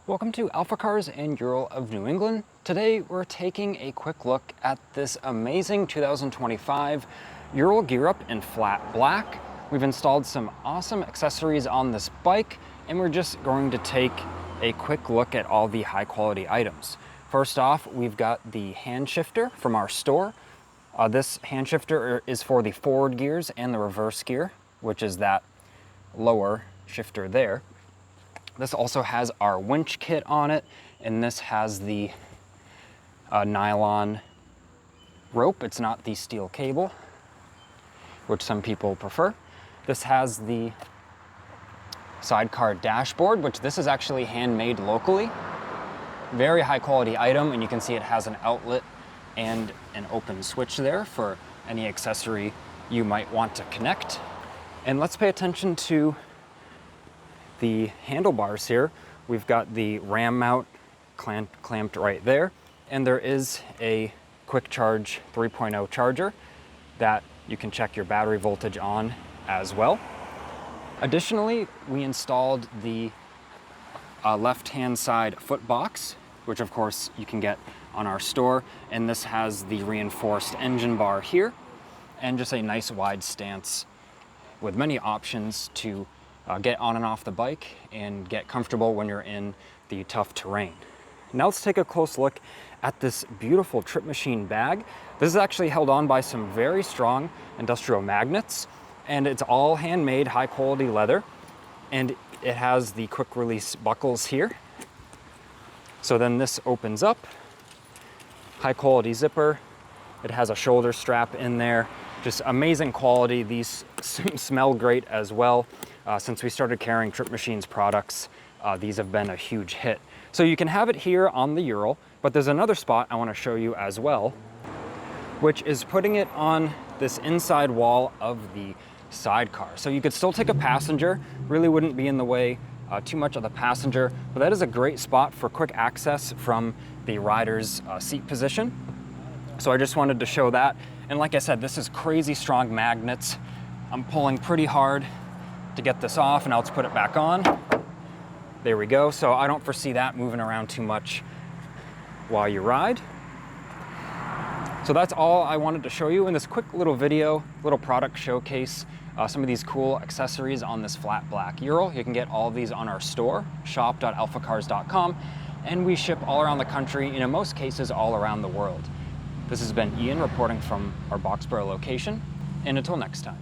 Welcome to AlphaCars and Ural of New England. Today we're taking a quick look at this amazing 2025 Ural Gear Up in flat black. We've installed some awesome accessories on this bike, and we're just going to take a quick look at all the high quality items. First off, we've got the hand shifter from our store. This hand shifter is for the forward gears and the reverse gear, which is that lower shifter there. This also has our winch kit on it, and this has the nylon rope. It's not the steel cable, which some people prefer. This has the sidecar dashboard, which this is actually handmade locally. Very high quality item, and you can see it has an outlet and an open switch there for any accessory you might want to connect. And let's pay attention to the handlebars here. We've got the ram mount clamped right there, and there is a quick charge 3.0 charger that you can check your battery voltage on as well. Additionally, we installed the left-hand side foot box, which of course you can get on our store, and this has the reinforced engine bar here and just a nice wide stance with many options to get on and off the bike and get comfortable when you're in the tough terrain. Now let's take a close look at this beautiful Trip Machine bag. This is actually held on by some very strong industrial magnets, and it's all handmade, high quality leather, and it has the quick release buckles here. So then this opens up, high quality zipper. It has a shoulder strap in there. Just amazing quality. These smell great as well. Since we started carrying Trip Machine's products, these have been a huge hit. So you can have it here on the Ural, but there's another spot I want to show you as well, which is putting it on this inside wall of the sidecar. So you could still take a passenger, really wouldn't be in the way too much of the passenger, but that is a great spot for quick access from the rider's seat position. So I just wanted to show that. And like I said, this is crazy strong magnets. I'm pulling pretty hard to get this off, and now let's put it back on. There we go. So I don't foresee that moving around too much while you ride. So that's all I wanted to show you in this quick little video, little product showcase. Some of these cool accessories on this flat black Ural. You can get all of these on our store, shop.alphacars.com, and we ship all around the country, and in most cases all around the world. This has been Ian reporting from our Boxborough location, and until next time.